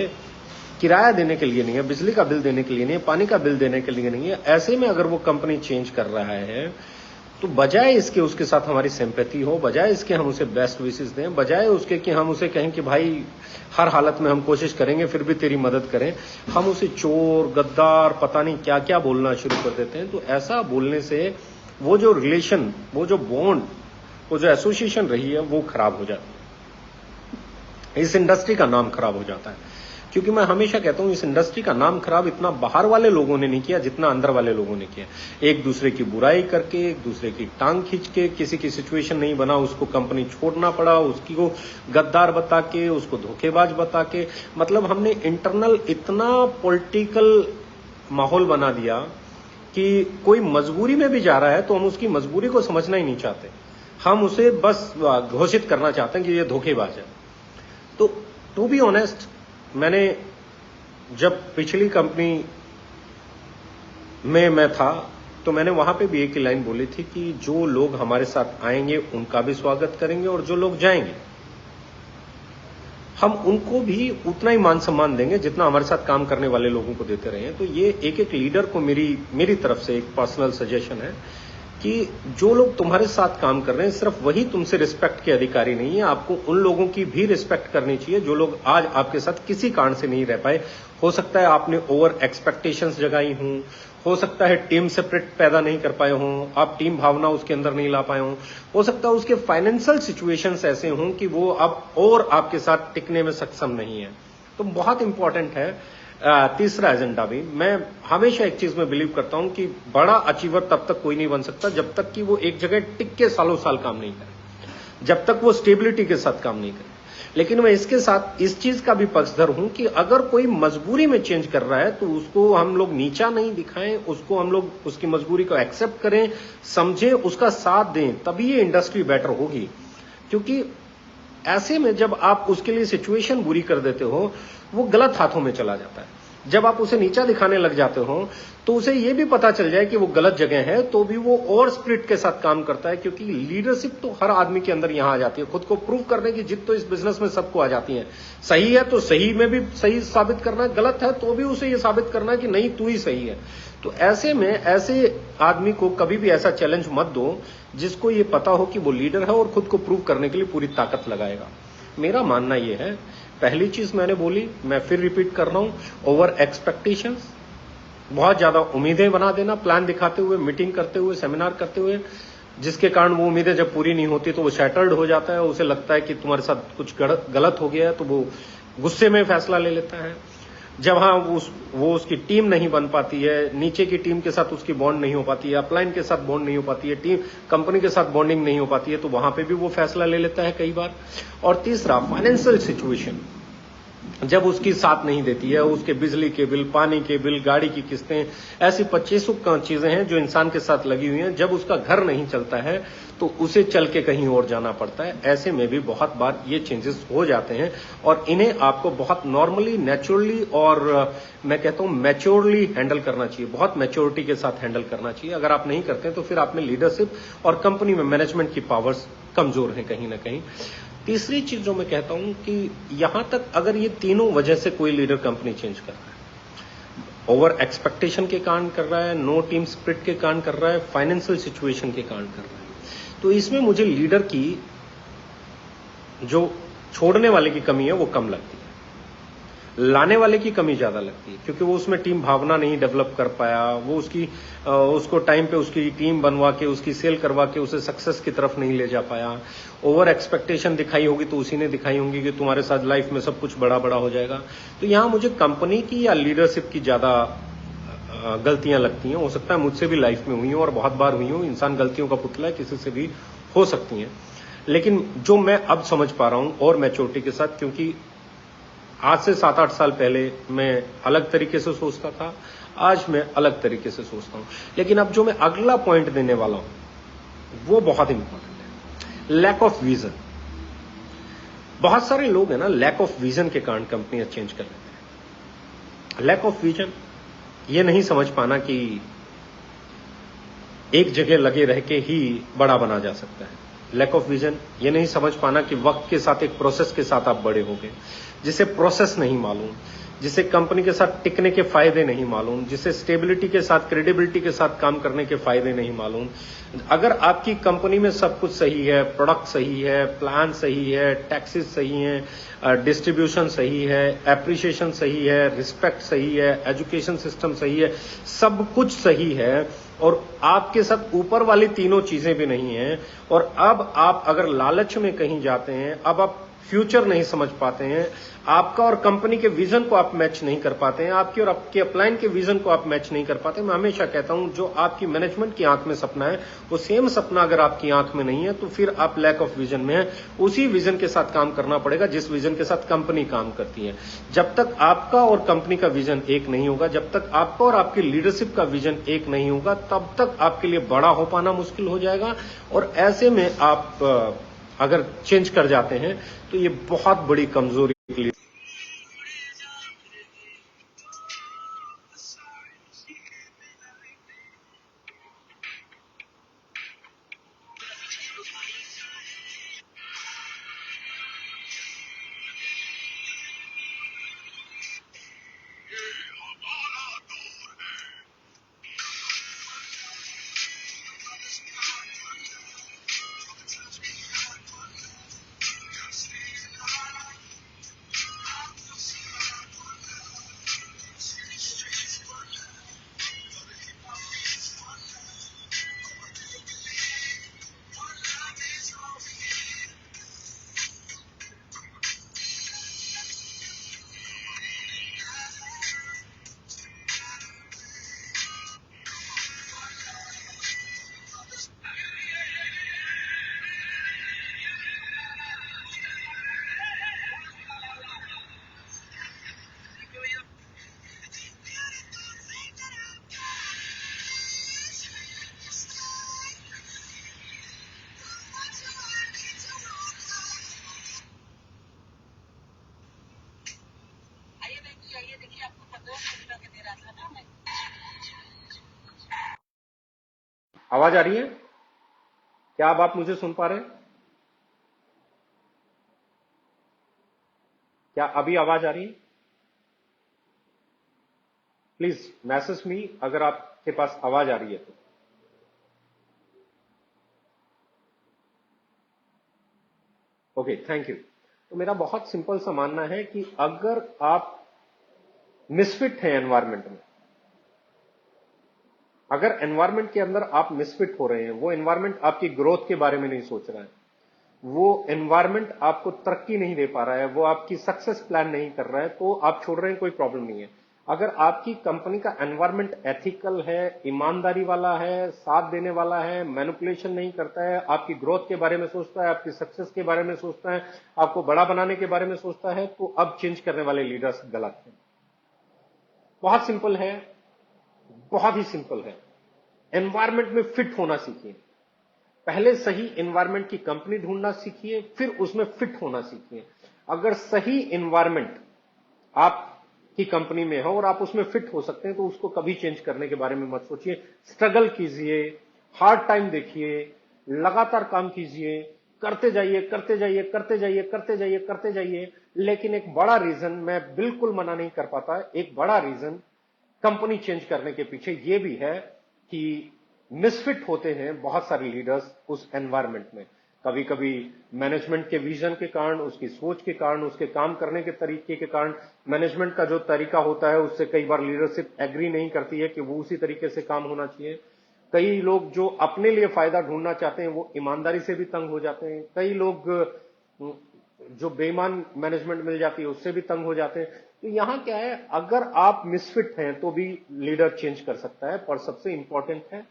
किराया देने के लिए नहीं है, बिजली का बिल देने के लिए नहीं है, पानी का बिल देने के लिए नहीं है। ऐसे में अगर वो कंपनी चेंज कर रहा है, तो बजाय इसके उसके साथ हमारी सिंपैथी हो, बजाय इसके हम उसे बेस्ट विशेस दें, बजाय उसके कि हम उसे कहें कि भाई हर हालत में हम कोशिश करेंगे फिर भी तेरी मदद करें, हम उसे चोर, गद्दार, पता नहीं क्या क्या बोलना शुरू कर देते हैं। तो ऐसा बोलने से वो जो रिलेशन, वो जो बॉन्ड, वो जो एसोसिएशन रही है वो खराब हो जाती है, इस इंडस्ट्री का नाम खराब हो जाता है। क्योंकि मैं हमेशा कहता हूं इस इंडस्ट्री का नाम खराब इतना बाहर वाले लोगों ने नहीं किया जितना अंदर वाले लोगों ने किया। एक दूसरे की बुराई करके, एक दूसरे की टांग खींच के, किसी की सिचुएशन नहीं बना उसको कंपनी छोड़ना पड़ा, उसकी को गद्दार बता के, उसको धोखेबाज बता के, मतलब हमने इंटरनल इतना पॉलिटिकल माहौल बना दिया कि कोई मजबूरी में भी जा रहा है तो हम उसकी मजबूरी को समझना ही नहीं चाहते, हम उसे बस घोषित करना चाहते हैं कि ये धोखेबाज है। तो टू बी ऑनेस्ट, मैंने जब पिछली कंपनी में मैं था तो मैंने वहां पे भी एक ही लाइन बोली थी कि जो लोग हमारे साथ आएंगे उनका भी स्वागत करेंगे और जो लोग जाएंगे हम उनको भी उतना ही मान सम्मान देंगे जितना हमारे साथ काम करने वाले लोगों को देते रहे हैं। तो ये एक एक लीडर को मेरी तरफ से एक पर्सनल सजेशन है कि जो लोग तुम्हारे साथ काम कर रहे हैं सिर्फ वही तुमसे रिस्पेक्ट के अधिकारी नहीं है, आपको उन लोगों की भी रिस्पेक्ट करनी चाहिए जो लोग आज आपके साथ किसी कारण से नहीं रह पाए। हो सकता है आपने ओवर एक्सपेक्टेशंस जगाई हों, हो सकता है टीम सेपरेट पैदा नहीं कर पाए हों, आप टीम भावना उसके अंदर नहीं ला पाए हों, हो सकता है उसके फाइनेंशियल सिचुएशंस ऐसे हों कि वो अब और आपके साथ टिकने में सक्षम नहीं है। तो बहुत इंपॉर्टेंट है तीसरा एजेंडा भी। मैं हमेशा एक चीज में बिलीव करता हूं कि बड़ा अचीवर तब तक कोई नहीं बन सकता जब तक कि वो एक जगह टिक के सालों साल काम नहीं करे, जब तक वो स्टेबिलिटी के साथ काम नहीं करे। लेकिन मैं इसके साथ इस चीज का भी पक्षधर हूं कि अगर कोई मजबूरी में चेंज कर रहा है तो उसको हम लोग नीचा नहीं दिखाएं, उसको हम लोग उसकी मजबूरी को एक्सेप्ट करें, समझें, उसका साथ दें, तभी ये इंडस्ट्री बेटर होगी। क्योंकि ऐसे में जब आप उसके लिए सिचुएशन बुरी कर देते हो वो गलत हाथों में चला जाता है। जब आप उसे नीचा दिखाने लग जाते हो तो उसे ये भी पता चल जाए कि वो गलत जगह है तो भी वो और स्पिरिट के साथ काम करता है। क्योंकि लीडरशिप तो हर आदमी के अंदर यहां आ जाती है, खुद को प्रूव करने की जिद तो इस बिजनेस में सबको आ जाती है। सही है तो सही में भी सही साबित करना है, गलत है तो भी उसे ये साबित करना है कि नहीं तू ही सही है। तो ऐसे में ऐसे आदमी को कभी भी ऐसा चैलेंज मत दो जिसको ये पता हो कि वो लीडर है और खुद को प्रूव करने के लिए पूरी ताकत लगाएगा। मेरा मानना ये है, पहली चीज मैंने बोली, मैं फिर रिपीट कर रहा हूं, ओवर एक्सपेक्टेशंस, बहुत ज्यादा उम्मीदें बना देना, प्लान दिखाते हुए, मीटिंग करते हुए, सेमिनार करते हुए, जिसके कारण वो उम्मीदें जब पूरी नहीं होती तो वो शैटर्ड हो जाता है, उसे लगता है कि तुम्हारे साथ कुछ गलत हो गया है तो वो गुस्से में फैसला ले लेता है। जब वो उसकी टीम नहीं बन पाती है, नीचे की टीम के साथ उसकी बॉन्ड नहीं हो पाती है, अपलाइन के साथ बॉन्ड नहीं हो पाती है, टीम कंपनी के साथ बॉन्डिंग नहीं हो पाती है, तो वहां पे भी वो फैसला ले लेता है कई बार। और तीसरा, फाइनेंशियल सिचुएशन जब उसकी साथ नहीं देती है, उसके बिजली के बिल, पानी के बिल, गाड़ी की किस्तें, ऐसी 25 चीजें हैं जो इंसान के साथ लगी हुई हैं। जब उसका घर नहीं चलता है तो उसे चल के कहीं और जाना पड़ता है। ऐसे में भी बहुत बार ये चेंजेस हो जाते हैं और इन्हें आपको बहुत नॉर्मली, नेचुरली और मैं कहता हूं मैच्योरली हैंडल करना चाहिए, बहुत मैच्योरिटी के साथ हैंडल करना चाहिए। अगर आप नहीं करते तो फिर आप में लीडरशिप और कंपनी में मैनेजमेंट की पावर्स कमजोर हैं कहीं ना कहीं। तीसरी चीज जो मैं कहता हूं कि यहां तक अगर ये तीनों वजह से कोई लीडर कंपनी चेंज कर रहा है, ओवर एक्सपेक्टेशन के कारण कर रहा है, नो टीम स्पिरिट के कारण कर रहा है, फाइनेंशियल सिचुएशन के कारण कर रहा है, तो इसमें मुझे लीडर की जो छोड़ने वाले की कमी है वो कम लगती है, लाने वाले की कमी ज्यादा लगती है। क्योंकि वो उसमें टीम भावना नहीं डेवलप कर पाया, वो उसको टाइम पे उसकी टीम बनवा के, उसकी सेल करवा के उसे सक्सेस की तरफ नहीं ले जा पाया। ओवर एक्सपेक्टेशन दिखाई होगी तो उसी ने दिखाई होंगी कि तुम्हारे साथ लाइफ में सब कुछ बड़ा बड़ा हो जाएगा। तो यहां मुझे कंपनी की या लीडरशिप की ज्यादा गलतियां लगती हैं। हो सकता है मुझसे भी लाइफ में हुई हो और बहुत बार हुई हो, इंसान गलतियों का पुतला है, किसी से भी हो सकती हैं। लेकिन जो मैं अब समझ पा रहा हूं और मैच्योरिटी के साथ, क्योंकि आज से 7-8 साल पहले मैं अलग तरीके से सोचता था, आज मैं अलग तरीके से सोचता हूं। लेकिन अब जो मैं अगला पॉइंट देने वाला हूं वो बहुत इंपॉर्टेंट है, लैक ऑफ विजन। बहुत सारे लोग हैं ना, लैक ऑफ विजन के कारण कंपनियां चेंज कर लेते हैं। लैक ऑफ विजन ये नहीं समझ पाना कि एक जगह लगे रह के ही बड़ा बना जा सकता है। लैक ऑफ विजन ये नहीं समझ पाना कि वक्त के साथ एक प्रोसेस के साथ आप बड़े हो गए। जिसे प्रोसेस नहीं मालूम, जिसे कंपनी के साथ टिकने के फायदे नहीं मालूम, जिसे स्टेबिलिटी के साथ, क्रेडिबिलिटी के साथ काम करने के फायदे नहीं मालूम। अगर आपकी कंपनी में सब कुछ सही है, प्रोडक्ट सही है, प्लान सही है, टैक्सेस सही है, डिस्ट्रीब्यूशन सही है, एप्रिसिएशन सही है, रिस्पेक्ट सही है, एजुकेशन सिस्टम सही है, सब कुछ सही है, और आपके साथ ऊपर वाली तीनों चीजें भी नहीं है, और अब आप अगर लालच में कहीं जाते हैं, अब आप फ्यूचर नहीं समझ पाते हैं, आपका और कंपनी के विजन को आप मैच नहीं कर पाते हैं, आपकी और आपके अपलाइन के विजन को आप मैच नहीं कर पाते। मैं हमेशा कहता हूं, जो आपकी मैनेजमेंट की आंख में सपना है, वो सेम सपना अगर आपकी आंख में नहीं है, तो फिर आप लैक ऑफ विजन में है। उसी विजन के साथ काम करना पड़ेगा जिस विजन के साथ कंपनी काम करती है। जब तक आपका और कंपनी का विजन एक नहीं होगा, जब तक आपका और आपकी लीडरशिप का विजन एक नहीं होगा, तब तक आपके लिए बड़ा हो पाना मुश्किल हो जाएगा। और ऐसे में आप अगर चेंज कर जाते हैं तो ये बहुत बड़ी कमजोरी के लिए। आवाज आ रही है क्या? अब आप मुझे सुन पा रहे हैं क्या? अभी आवाज आ रही है? प्लीज मैसेज मी अगर आपके पास आवाज आ रही है तो। Okay, thank you. तो मेरा बहुत सिंपल सा मानना है कि अगर आप मिसफिट हैं एनवायरमेंट में, अगर एनवायरमेंट के अंदर आप मिसफिट हो रहे हैं, वो एनवायरमेंट आपकी ग्रोथ के बारे में नहीं सोच रहा है, वो एनवायरमेंट आपको तरक्की नहीं दे पा रहा है, वो आपकी सक्सेस प्लान नहीं कर रहा है, तो आप छोड़ रहे हैं, कोई प्रॉब्लम नहीं है। अगर आपकी कंपनी का एनवायरमेंट एथिकल है, ईमानदारी वाला है, साथ देने वाला है, मैनिपुलेशन नहीं करता है, आपकी ग्रोथ के बारे में सोचता है, आपकी सक्सेस के बारे में सोचता है, आपको बड़ा बनाने के बारे में सोचता है, तो अब चेंज करने वाले लीडर्स गलत हैं। बहुत सिंपल है, बहुत ही सिंपल है। एनवायरमेंट में फिट होना सीखिए। पहले सही एनवायरमेंट की कंपनी ढूंढना सीखिए, फिर उसमें फिट होना सीखिए। अगर सही एनवायरमेंट आपकी कंपनी में हो और आप उसमें फिट हो सकते हैं, तो उसको कभी चेंज करने के बारे में मत सोचिए। स्ट्रगल कीजिए, हार्ड टाइम देखिए, लगातार काम कीजिए, करते जाइए, करते जाइए, करते जाइए, करते जाइए, करते जाइए। लेकिन एक बड़ा रीजन मैं बिल्कुल मना नहीं कर पाता, एक बड़ा रीजन कंपनी चेंज करने के पीछे यह भी है कि मिसफिट होते हैं बहुत सारे लीडर्स उस एनवायरमेंट में। कभी कभी मैनेजमेंट के विजन के कारण, उसकी सोच के कारण, उसके काम करने के तरीके के कारण, मैनेजमेंट का जो तरीका होता है उससे कई बार लीडरशिप एग्री नहीं करती है कि वो उसी तरीके से काम होना चाहिए। कई लोग जो अपने लिए फायदा ढूंढना चाहते हैं वो ईमानदारी से भी तंग हो जाते हैं। कई लोग जो बेईमान मैनेजमेंट मिल जाती है उससे भी तंग हो जाते हैं। तो यहां क्या है, अगर आप मिसफिट हैं तो भी लीडर चेंज कर सकता है, पर सबसे इंपॉर्टेंट है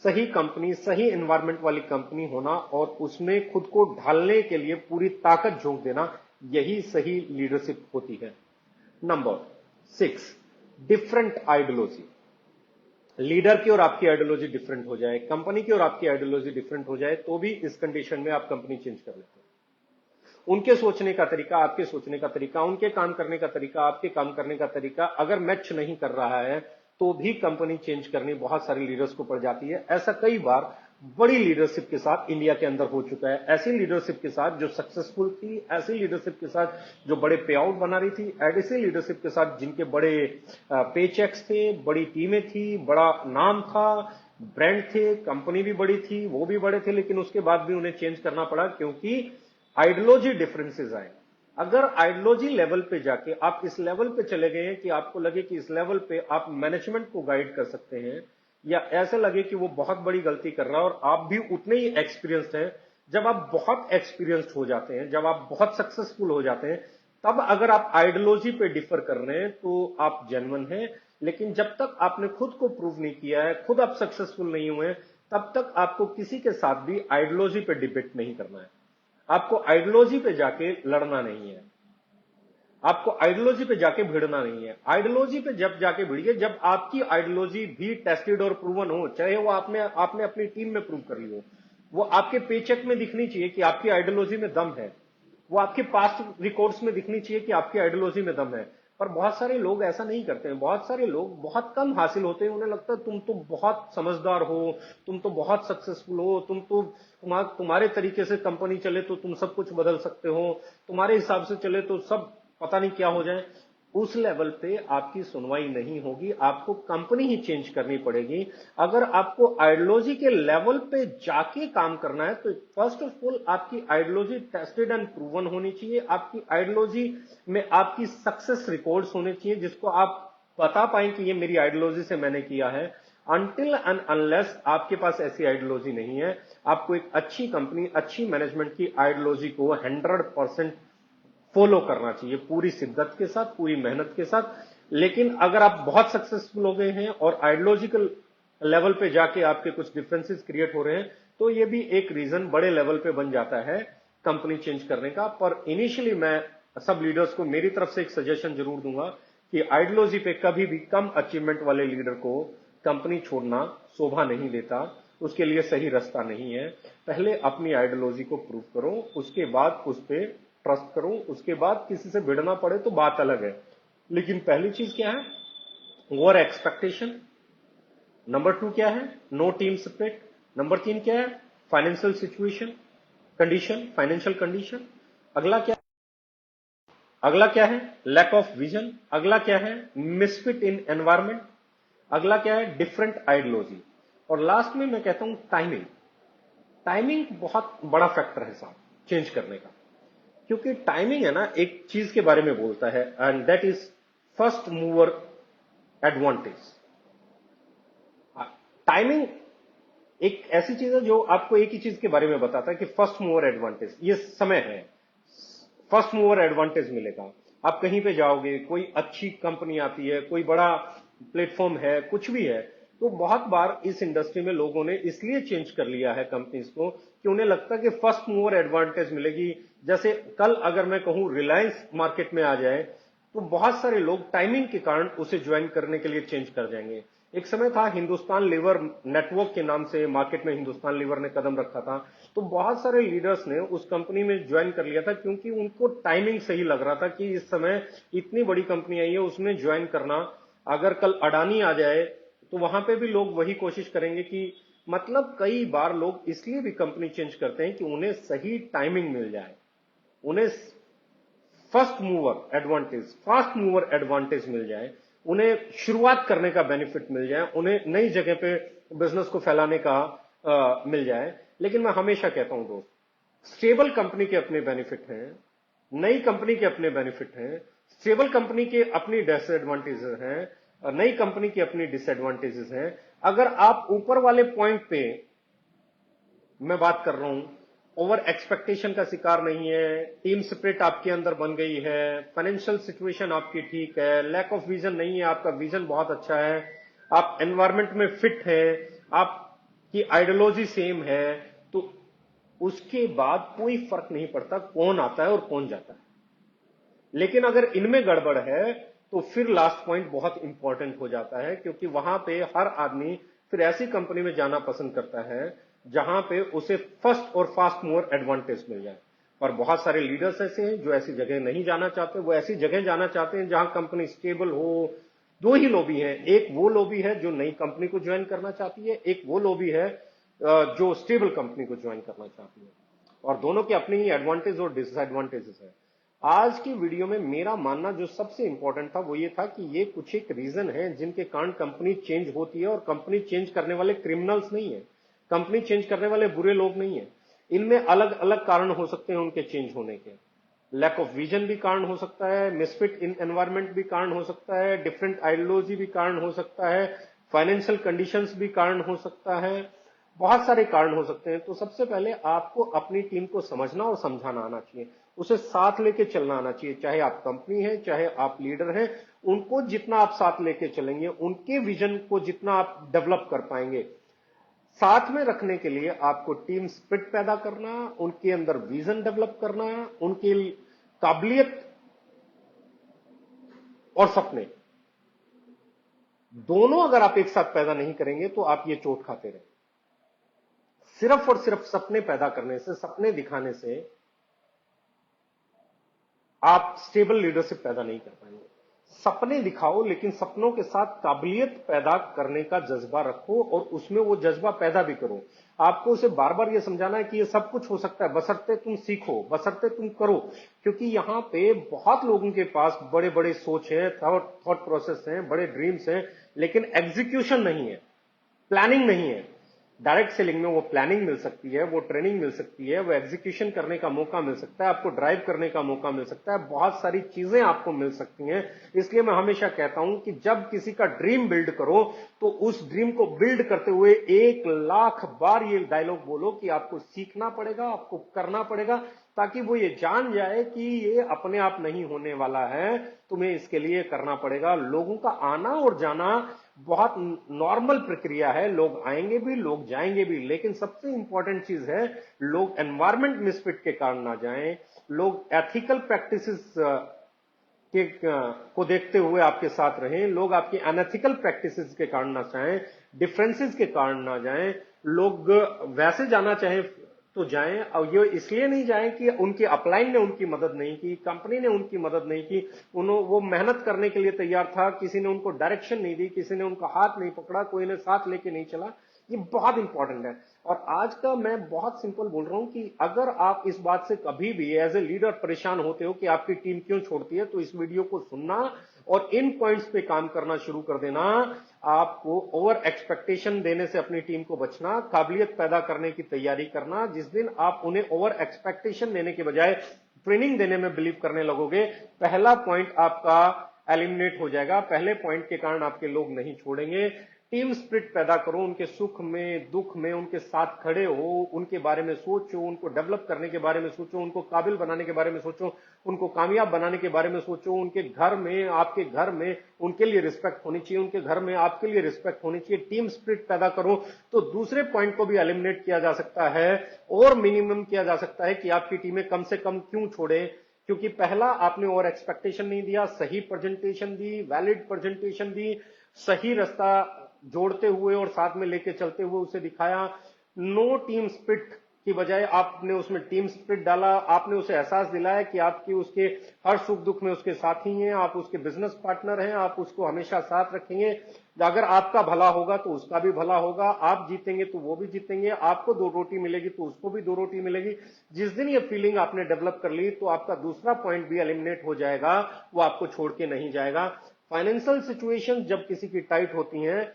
सही कंपनी, सही एनवायरमेंट वाली कंपनी होना और उसमें खुद को ढालने के लिए पूरी ताकत झोंक देना, यही सही लीडरशिप होती है। Number 6, different ideology. लीडर की और आपकी आइडियोलॉजी डिफरेंट हो जाए, कंपनी की और आपकी आइडियोलॉजी डिफरेंट हो जाए, तो भी इस कंडीशन में आप कंपनी चेंज कर लेते हैं। उनके सोचने का तरीका, आपके सोचने का तरीका, उनके काम करने का तरीका, आपके काम करने का तरीका अगर मैच नहीं कर रहा है, तो भी कंपनी चेंज करनी बहुत सारे लीडर्स को पड़ जाती है। ऐसा कई बार बड़ी लीडरशिप के साथ इंडिया के अंदर हो चुका है, ऐसी लीडरशिप के साथ जो सक्सेसफुल थी, ऐसी लीडरशिप के साथ जो बड़े पे आउट बना रही थी, ऐसी लीडरशिप के साथ जिनके बड़े पे चेक्स थे, बड़ी टीमें थी, बड़ा नाम था, ब्रांड थे, कंपनी भी बड़ी थी, वो भी बड़े थे, लेकिन उसके बाद भी उन्हें चेंज करना पड़ा क्योंकि आइडियोलॉजी डिफरेंसेस आए। अगर आइडियोलॉजी लेवल पे जाके आप इस लेवल पे चले गए हैं कि आपको लगे कि इस लेवल पे आप मैनेजमेंट को गाइड कर सकते हैं, या ऐसा लगे कि वो बहुत बड़ी गलती कर रहा है और आप भी उतने ही एक्सपीरियंस्ड हैं, जब आप बहुत एक्सपीरियंस्ड हो जाते हैं, जब आप बहुत सक्सेसफुल हो जाते हैं, तब अगर आप आइडियोलॉजी पे डिफर कर रहे हैं तो आप जेन्युइन हैं। लेकिन जब तक आपने खुद को प्रूव नहीं किया है, खुद आप सक्सेसफुल नहीं हुए, तब तक आपको किसी के साथ भी आइडियोलॉजी पे डिबेट नहीं करना है, आपको आइडियोलॉजी पे जाके लड़ना नहीं है, आपको आइडियोलॉजी पे जाके भिड़ना नहीं है। आइडियोलॉजी पे जब जाके भिड़िए जब आपकी आइडियोलॉजी भी टेस्टेड और प्रूवन हो, चाहे वो आपने आपने अपनी टीम में प्रूव कर ली हो, वो आपके पेचेक में दिखनी चाहिए कि आपकी आइडियोलॉजी में दम है, वो आपके पास्ट रिकॉर्ड्स में दिखनी चाहिए कि आपकी आइडियोलॉजी में दम है। पर बहुत सारे लोग ऐसा नहीं करते हैं, बहुत सारे लोग बहुत कम हासिल होते हैं, उन्हें लगता है तुम तो बहुत समझदार हो, तुम तो बहुत सक्सेसफुल हो, तुम तो तुम्हारे तरीके से कंपनी चले तो तुम सब कुछ बदल सकते हो, तुम्हारे हिसाब से चले तो सब पता नहीं क्या हो जाए। उस लेवल पे आपकी सुनवाई नहीं होगी, आपको कंपनी ही चेंज करनी पड़ेगी। अगर आपको आइडियोलॉजी के लेवल पे जाके काम करना है तो फर्स्ट ऑफ ऑल आपकी आइडियोलॉजी टेस्टेड एंड प्रूवन होनी चाहिए, आपकी आइडियोलॉजी में आपकी सक्सेस रिकॉर्ड्स होने चाहिए जिसको आप बता पाए कि ये मेरी आइडियोलॉजी से मैंने किया है। अनटिल एंड अनलेस आपके पास ऐसी आइडियोलॉजी नहीं है, आपको एक अच्छी कंपनी, अच्छी मैनेजमेंट की आइडियोलॉजी को 100% फॉलो करना चाहिए, पूरी शिद्दत के साथ, पूरी मेहनत के साथ। लेकिन अगर आप बहुत सक्सेसफुल हो गए हैं और आइडियोलॉजिकल लेवल पे जाके आपके कुछ डिफरेंसेस क्रिएट हो रहे हैं, तो ये भी एक रीजन बड़े लेवल पे बन जाता है कंपनी चेंज करने का। पर इनिशियली मैं सब लीडर्स को मेरी तरफ से एक सजेशन जरूर दूंगा कि आइडियोलॉजी पे कभी भी कम अचीवमेंट वाले लीडर को कंपनी छोड़ना शोभा नहीं देता, उसके लिए सही रास्ता नहीं है। पहले अपनी आइडियोलॉजी को प्रूव करो, उसके बाद उस पर ट्रस्ट करो, उसके बाद किसी से भिड़ना पड़े तो बात अलग है। लेकिन पहली चीज क्या है? Over expectation. नंबर 2 क्या है? No team spirit. नंबर 3 क्या है? Financial situation condition, financial condition. अगला क्या? अगला क्या है? Lack of vision. अगला क्या है? Misfit in environment. अगला क्या है? Different ideology. और लास्ट में मैं कहता हूं टाइमिंग। टाइमिंग बहुत बड़ा फैक्टर है साहब चेंज करने का, क्योंकि टाइमिंग है ना एक चीज के बारे में बोलता है, and that is first mover advantage. Timing एक ऐसी चीज है जो आपको एक ही चीज के बारे में बताता है कि फर्स्ट मूवर एडवांटेज, ये समय है, फर्स्ट मूवर एडवांटेज मिलेगा। आप कहीं पे जाओगे, कोई अच्छी कंपनी आती है, कोई बड़ा प्लेटफॉर्म है, कुछ भी है, तो बहुत बार इस इंडस्ट्री में लोगों ने इसलिए चेंज कर लिया है कंपनीज को कि उन्हें लगता है कि फर्स्ट मूवर एडवांटेज मिलेगी। जैसे कल अगर मैं कहूं रिलायंस मार्केट में आ जाए, तो बहुत सारे लोग टाइमिंग के कारण उसे ज्वाइन करने के लिए चेंज कर जाएंगे। एक समय था हिंदुस्तान लीवर नेटवर्क के नाम से मार्केट में हिंदुस्तान लीवर ने कदम रखा था, तो बहुत सारे लीडर्स ने उस कंपनी में ज्वाइन कर लिया था क्योंकि उनको टाइमिंग सही लग रहा था कि इस समय इतनी बड़ी कंपनी आई है, उसमें ज्वाइन करना। अगर कल अडानी आ जाए तो वहां पे भी लोग वही कोशिश करेंगे कि, मतलब कई बार लोग इसलिए भी कंपनी चेंज करते हैं कि उन्हें सही टाइमिंग मिल जाए, उन्हें first mover advantage, fast mover advantage मिल जाए, उन्हें शुरुआत करने का बेनिफिट मिल जाए, उन्हें नई जगह पे बिजनेस को फैलाने का मिल जाए। लेकिन मैं हमेशा कहता हूं दोस्त, स्टेबल कंपनी के अपने बेनिफिट हैं, नई कंपनी के अपने बेनिफिट हैं, स्टेबल कंपनी के अपनी डिसएडवांटेजेस हैं और नई कंपनी की अपनी डिसएडवांटेजेस हैं। अगर आप ऊपर वाले पॉइंट पे मैं बात कर रहा हूं, ओवर एक्सपेक्टेशन का शिकार नहीं है, टीम स्पिरिट आपके अंदर बन गई है, फाइनेंशियल सिचुएशन आपकी ठीक है, लैक ऑफ विजन नहीं है, आपका विजन बहुत अच्छा है, आप एनवायरमेंट में फिट है, आपकी आइडियोलॉजी सेम है, तो उसके बाद कोई फर्क नहीं पड़ता कौन आता है और कौन जाता है। लेकिन अगर इनमें गड़बड़ है तो फिर लास्ट पॉइंट बहुत इंपॉर्टेंट हो जाता है, क्योंकि वहां पे हर आदमी फिर ऐसी कंपनी में जाना पसंद करता है जहां पे उसे फर्स्ट और फास्ट मूवर एडवांटेज मिल जाए। और बहुत सारे लीडर्स ऐसे हैं जो ऐसी जगह नहीं जाना चाहते, वो ऐसी जगह जाना चाहते हैं जहां कंपनी स्टेबल हो। दो ही लॉबी है, एक वो लॉबी है जो नई कंपनी को ज्वाइन करना चाहती है, एक वो लॉबी है जो स्टेबल कंपनी को ज्वाइन करना चाहती है। और दोनों के अपने ही एडवांटेज और डिसएडवांटेजेस है। आज की वीडियो में मेरा मानना जो सबसे इंपॉर्टेंट था वो ये था कि ये कुछ एक रीजन है जिनके कारण कंपनी चेंज होती है, और कंपनी चेंज करने वाले क्रिमिनल्स नहीं है, कंपनी चेंज करने वाले बुरे लोग नहीं है। इनमें अलग अलग कारण हो सकते हैं उनके चेंज होने के। लैक ऑफ विजन भी कारण हो सकता है, मिसफिट इन एनवायरमेंट भी कारण हो सकता है, डिफरेंट आइडियोलॉजी भी कारण हो सकता है, फाइनेंशियल कंडीशंस भी कारण हो सकता है, बहुत सारे कारण हो सकते हैं। तो सबसे पहले आपको अपनी टीम को समझना और समझाना आना चाहिए, उसे साथ लेके चलना आना चाहिए। चाहे आप कंपनी है, चाहे आप लीडर हैं, उनको जितना आप साथ लेके चलेंगे, उनके विजन को जितना आप डेवलप कर पाएंगे, साथ में रखने के लिए आपको टीम स्पिरिट पैदा करना, उनके अंदर विजन डेवलप करना, उनकी काबिलियत और सपने दोनों अगर आप एक साथ पैदा नहीं करेंगे तो आप ये चोट खाते रहेंगे। सिर्फ और सिर्फ सपने पैदा करने से, सपने दिखाने से आप स्टेबल लीडरशिप पैदा नहीं कर पाएंगे। सपने दिखाओ, लेकिन सपनों के साथ काबिलियत पैदा करने का जज्बा रखो और उसमें वो जज्बा पैदा भी करो। आपको उसे बार बार ये समझाना है कि ये सब कुछ हो सकता है, बशर्ते तुम सीखो, बशर्ते तुम करो। क्योंकि यहां पे बहुत लोगों के पास बड़े बड़े सोच है, थॉट प्रोसेस है, बड़े ड्रीम्स हैं, लेकिन एग्जीक्यूशन नहीं है, प्लानिंग नहीं है। डायरेक्ट सेलिंग में वो प्लानिंग मिल सकती है, वो ट्रेनिंग मिल सकती है, वो एग्जीक्यूशन करने का मौका मिल सकता है, आपको ड्राइव करने का मौका मिल सकता है, बहुत सारी चीजें आपको मिल सकती हैं। इसलिए मैं हमेशा कहता हूं कि जब किसी का ड्रीम बिल्ड करो तो उस ड्रीम को बिल्ड करते हुए 1,00,000 बार ये डायलॉग बोलो कि आपको सीखना पड़ेगा, आपको करना पड़ेगा, ताकि वो ये जान जाए कि ये अपने आप नहीं होने वाला है, तुम्हें इसके लिए करना पड़ेगा। लोगों का आना और जाना बहुत नॉर्मल प्रक्रिया है, लोग आएंगे भी, लोग जाएंगे भी, लेकिन सबसे इंपॉर्टेंट चीज है लोग एनवायरमेंट मिसफिट के कारण ना जाएं, लोग एथिकल प्रैक्टिसेस के को देखते हुए आपके साथ रहें, लोग आपकी अनएथिकल प्रैक्टिसेस के कारण ना जाएं, डिफरेंसेस के कारण ना जाएं। लोग वैसे जाना चाहें तो जाएं, और ये इसलिए नहीं जाएं कि उनके अपलाइन ने उनकी मदद नहीं की, कंपनी ने उनकी मदद नहीं की, उन्होंने वो मेहनत करने के लिए तैयार था, किसी ने उनको डायरेक्शन नहीं दी, किसी ने उनका हाथ नहीं पकड़ा, कोई ने साथ लेके नहीं चला। ये बहुत इंपॉर्टेंट है। और आज का मैं बहुत सिंपल बोल रहा हूं कि अगर आप इस बात से कभी भी एज ए लीडर परेशान होते हो कि आपकी टीम क्यों छोड़ती है, तो इस वीडियो को सुनना और इन पॉइंट्स पे काम करना शुरू कर देना। आपको ओवर एक्सपेक्टेशन देने से अपनी टीम को बचना, काबिलियत पैदा करने की तैयारी करना। जिस दिन आप उन्हें ओवर एक्सपेक्टेशन देने के बजाय ट्रेनिंग देने में बिलीव करने लगोगे, पहला पॉइंट आपका एलिमिनेट हो जाएगा। पहले पॉइंट के कारण आपके लोग नहीं छोड़ेंगे। टीम स्पिरिट पैदा करो, उनके सुख में, दुख में उनके साथ खड़े हो, उनके बारे में सोचो, उनको डेवलप करने के बारे में सोचो, उनको काबिल बनाने के बारे में सोचो, उनको कामयाब बनाने के बारे में सोचो। उनके घर में, आपके घर में उनके लिए रिस्पेक्ट होनी चाहिए, उनके घर में आपके लिए रिस्पेक्ट होनी चाहिए। टीम स्पिरिट पैदा करो तो दूसरे पॉइंट को भी एलिमिनेट किया जा सकता है और मिनिमम किया जा सकता है कि आपकी टीमें कम से कम क्यों छोड़े। क्योंकि पहला, आपने और एक्सपेक्टेशन नहीं दिया, सही प्रेजेंटेशन दी, वैलिड प्रेजेंटेशन दी, सही रास्ता जोड़ते हुए और साथ में लेके चलते हुए उसे दिखाया। नो टीम स्पिरिट की बजाय आपने उसमें टीम स्पिरिट डाला, आपने उसे एहसास दिलाया कि आपकी उसके हर सुख दुख में उसके साथी हैं, आप उसके बिजनेस पार्टनर हैं, आप उसको हमेशा साथ रखेंगे। अगर आपका भला होगा तो उसका भी भला होगा, आप जीतेंगे तो वो भी जीतेंगे, आपको 2 रोटी मिलेगी तो उसको भी 2 रोटी मिलेगी। जिस दिन ये फीलिंग आपने डेवलप कर ली तो आपका दूसरा पॉइंट भी एलिमिनेट हो जाएगा, वो आपको छोड़ के नहीं जाएगा। फाइनेंशियल सिचुएशन जब किसी की टाइट होती हैं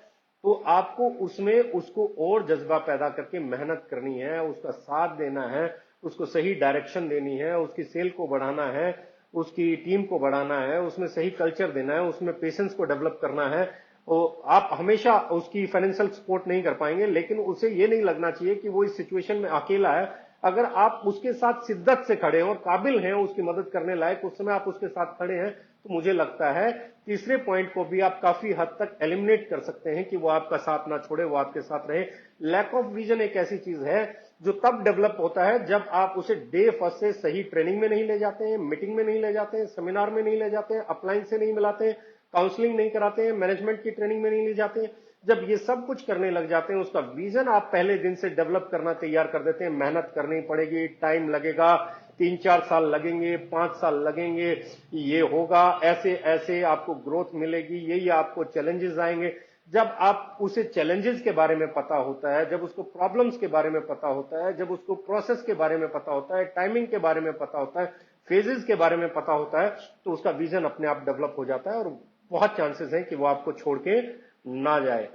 तो आपको उसमें उसको और जज्बा पैदा करके मेहनत करनी है, उसका साथ देना है, उसको सही डायरेक्शन देनी है, उसकी सेल को बढ़ाना है, उसकी टीम को बढ़ाना है, उसमें सही कल्चर देना है, उसमें पेशेंस को डेवलप करना है। और आप हमेशा उसकी फाइनेंशियल सपोर्ट नहीं कर पाएंगे, लेकिन उसे ये नहीं लगना चाहिए कि वो इस सिचुएशन में अकेला है। अगर आप उसके साथ शिद्दत से खड़े हैं और काबिल हैं उसकी मदद करने लायक, उस समय आप उसके साथ खड़े हैं, तो मुझे लगता है तीसरे पॉइंट को भी आप काफी हद तक एलिमिनेट कर सकते हैं कि वो आपका साथ ना छोड़े, वो आपके साथ रहे। लैक ऑफ विजन एक ऐसी चीज है जो तब डेवलप होता है जब आप उसे डे फर्स्ट से सही ट्रेनिंग में नहीं ले जाते हैं, मीटिंग में नहीं ले जाते हैं, सेमिनार में नहीं ले जाते हैं, अपलाइन से नहीं मिलाते हैं, काउंसलिंग नहीं कराते हैं, मैनेजमेंट की ट्रेनिंग में नहीं ले जाते हैं। जब ये सब कुछ करने लग जाते हैं, उसका विजन आप पहले दिन से डेवलप करना तैयार कर देते हैं। मेहनत करनी पड़ेगी, टाइम लगेगा, 3-4 साल लगेंगे, 5 साल लगेंगे, ये होगा, ऐसे ऐसे आपको ग्रोथ मिलेगी, यही आपको चैलेंजेस आएंगे। जब आप उसे चैलेंजेस के बारे में पता होता है, जब उसको प्रॉब्लम्स के बारे में पता होता है, जब उसको प्रोसेस के बारे में पता होता है, टाइमिंग के बारे में पता होता है, फेजेस के बारे में पता होता है, तो उसका विजन अपने आप डेवलप हो जाता है और बहुत चांसेस हैं कि वो आपको छोड़ के ना जाए।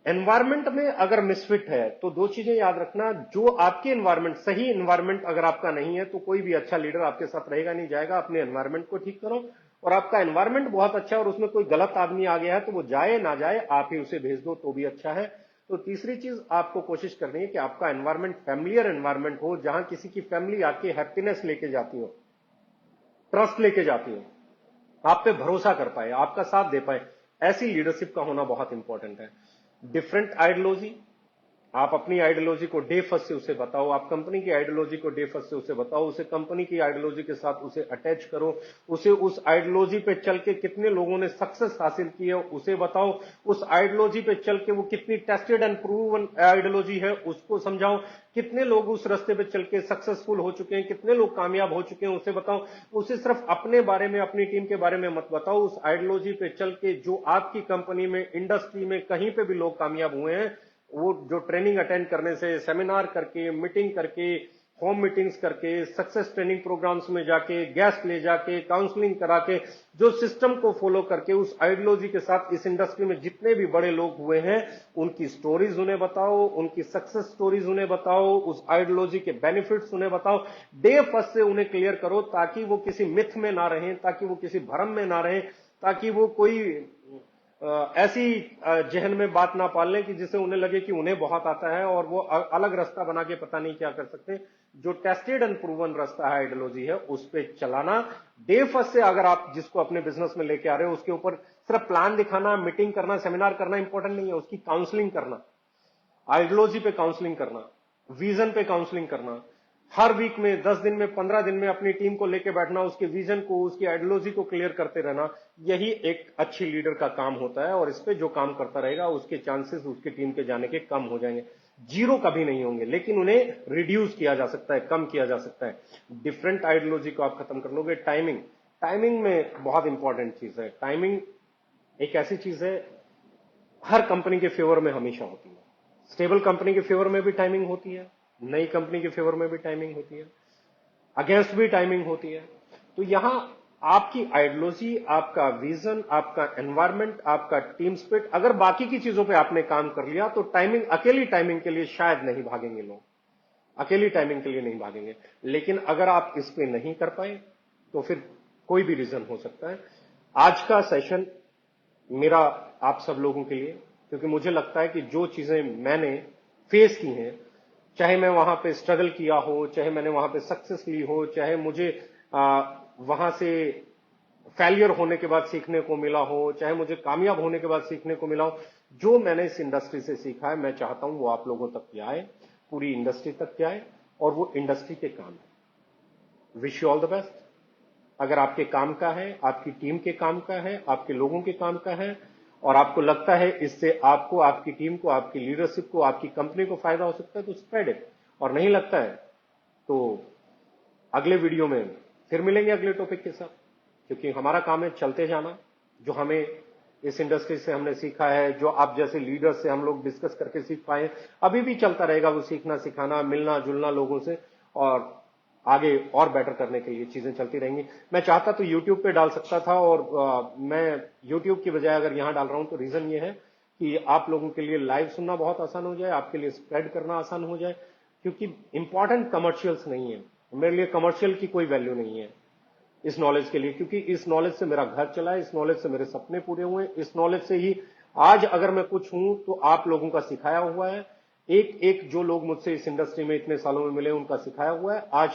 एनवायरमेंट में अगर मिसफिट है तो दो चीजें याद रखना, जो आपके एनवायरमेंट, सही एनवायरमेंट अगर आपका नहीं है तो कोई भी अच्छा लीडर आपके साथ रहेगा नहीं, जाएगा। अपने एनवायरमेंट को ठीक करो, और आपका एनवायरमेंट बहुत अच्छा है और उसमें कोई गलत आदमी आ गया है तो वो जाए ना जाए, आप ही उसे भेज दो तो भी अच्छा है। तो तीसरी चीज आपको कोशिश करनी है कि आपका एनवायरमेंट फैमिलियर एनवायरमेंट हो, जहां किसी की फैमिली आपकी हैप्पीनेस लेके जाती हो, ट्रस्ट लेके जाती हो, आप पे भरोसा कर पाए, आपका साथ दे पाए। ऐसी लीडरशिप का होना बहुत इंपॉर्टेंट है। डिफरेंट आइडियोलॉजी, आप अपनी आइडियोलॉजी को डे फर्स्ट से उसे बताओ, आप कंपनी की आइडियोलॉजी को डे फर्स्ट से उसे बताओ, उसे कंपनी की आइडियोलॉजी के साथ उसे अटैच करो, उसे उस आइडियोलॉजी पे चल के कितने लोगों ने सक्सेस हासिल की है उसे बताओ, उस आइडियोलॉजी पे चल के वो कितनी टेस्टेड एंड प्रूवन आइडियोलॉजी है उसको समझाओ, कितने लोग उस रास्ते पे चल के सक्सेसफुल हो चुके हैं, कितने लोग कामयाब हो चुके हैं उसे बताओ। उसे सिर्फ अपने बारे में, अपनी टीम के बारे में मत बताओ, उस आइडियोलॉजी पे चल के जो आपकी कंपनी में, इंडस्ट्री में कहीं पे भी लोग कामयाब हुए हैं, वो जो ट्रेनिंग अटेंड करने से, सेमिनार करके, मीटिंग करके, होम मीटिंग्स करके, सक्सेस ट्रेनिंग प्रोग्राम्स में जाके, गेस्ट ले जाके, काउंसलिंग करा के, जो सिस्टम को फॉलो करके उस आइडियोलॉजी के साथ इस इंडस्ट्री में जितने भी बड़े लोग हुए हैं उनकी स्टोरीज उन्हें बताओ, उनकी सक्सेस स्टोरीज उन्हें बताओ, उस आइडियोलॉजी के बेनिफिट्स उन्हें बताओ। डे फर्स्ट से उन्हें क्लियर करो ताकि वो किसी मिथ में ना रहें, ताकि वो किसी भ्रम में ना रहें, ताकि वो कोई ऐसी जहन में बात ना पाल लें कि जिससे उन्हें लगे कि उन्हें बहुत आता है और वो अलग रास्ता बना के पता नहीं क्या कर सकते। जो टेस्टेड एंड प्रूवन रास्ता है, आइडियोलॉजी है, उस पर चलाना। डे फर्स्ट से अगर आप जिसको अपने बिजनेस में लेके आ रहे हो उसके ऊपर सिर्फ प्लान दिखाना, मीटिंग करना, सेमिनार करना इंपॉर्टेंट नहीं है, उसकी काउंसलिंग करना, आइडियोलॉजी पे काउंसलिंग करना, विजन पे काउंसलिंग करना, हर वीक में, 10 दिन में, 15 दिन में अपनी टीम को लेके बैठना, उसके विजन को, उसकी आइडियोलॉजी को क्लियर करते रहना, यही एक अच्छी लीडर का काम होता है। और इस पे जो काम करता रहेगा उसके चांसेस उसकी टीम के जाने के कम हो जाएंगे। जीरो कभी नहीं होंगे, लेकिन उन्हें रिड्यूस किया जा सकता है, कम किया जा सकता है। डिफरेंट आइडियोलॉजी को आप खत्म कर लोगे। टाइमिंग, टाइमिंग में बहुत इंपॉर्टेंट चीज है। टाइमिंग एक ऐसी चीज है हर कंपनी के फेवर में हमेशा होती है। स्टेबल कंपनी के फेवर में भी टाइमिंग होती है, नई कंपनी के फेवर में भी टाइमिंग होती है, अगेंस्ट भी टाइमिंग होती है। तो यहां आपकी आइडियोलॉजी, आपका विजन, आपका एनवायरमेंट, आपका टीम स्पिरिट, अगर बाकी की चीजों पे आपने काम कर लिया तो टाइमिंग, अकेली टाइमिंग के लिए शायद नहीं भागेंगे लोग, अकेली टाइमिंग के लिए नहीं भागेंगे। लेकिन अगर आप इस पे नहीं कर पाए तो फिर कोई भी रीजन हो सकता है। आज का सेशन मेरा आप सब लोगों के लिए, क्योंकि मुझे लगता है कि जो चीजें मैंने फेस की हैं, चाहे मैं वहां पे स्ट्रगल किया हो, चाहे मैंने वहां पे सक्सेस ली हो, चाहे मुझे वहां से फेलियर होने के बाद सीखने को मिला हो, चाहे मुझे कामयाब होने के बाद सीखने को मिला हो, जो मैंने इस इंडस्ट्री से सीखा है मैं चाहता हूं वो आप लोगों तक जाए, पूरी इंडस्ट्री तक जाए, और वो इंडस्ट्री के काम है। Wish you all the best. अगर आपके काम का है, आपकी टीम के काम का है, आपके लोगों के काम का है, और आपको लगता है इससे आपको, आपकी टीम को, आपकी लीडरशिप को, आपकी कंपनी को फायदा हो सकता है तो स्प्रेड इट। और नहीं लगता है तो अगले वीडियो में फिर मिलेंगे अगले टॉपिक के साथ, क्योंकि हमारा काम है चलते जाना। जो हमें इस इंडस्ट्री से हमने सीखा है, जो आप जैसे लीडर से हम लोग डिस्कस करके सीख पाए, अभी भी चलता रहेगा वो सीखना, सिखाना, मिलना जुलना लोगों से, और आगे और बेटर करने के लिए चीजें चलती रहेंगी। मैं चाहता तो YouTube पे डाल सकता था, और मैं YouTube की बजाय अगर यहां डाल रहा हूं तो रीजन ये है कि आप लोगों के लिए लाइव सुनना बहुत आसान हो जाए, आपके लिए स्प्रेड करना आसान हो जाए, क्योंकि इंपॉर्टेंट कमर्शियल्स नहीं है मेरे लिए, कमर्शियल की कोई वैल्यू नहीं है इस नॉलेज के लिए, क्योंकि इस नॉलेज से मेरा घर चला है, इस नॉलेज से मेरे सपने पूरे हुए, इस नॉलेज से ही आज अगर मैं कुछ हूं तो आप लोगों का सिखाया हुआ है। एक एक जो लोग मुझसे इस इंडस्ट्री में इतने सालों में मिले उनका सिखाया हुआ है। आज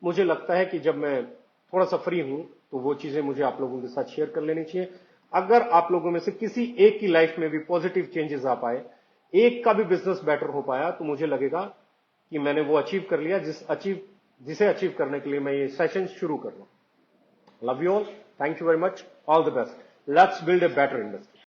मुझे लगता है कि जब मैं थोड़ा सा फ्री हूं तो वो चीजें मुझे आप लोगों के साथ शेयर कर लेनी चाहिए। अगर आप लोगों में से किसी एक की लाइफ में भी पॉजिटिव चेंजेस आ पाए, एक का भी बिजनेस बेटर हो पाया, तो मुझे लगेगा कि मैंने वो अचीव कर लिया जिसे अचीव करने के लिए मैं ये सेशन शुरू कर रहा हूं। Love you all. Thank you very much. All the best. Let's build a better industry.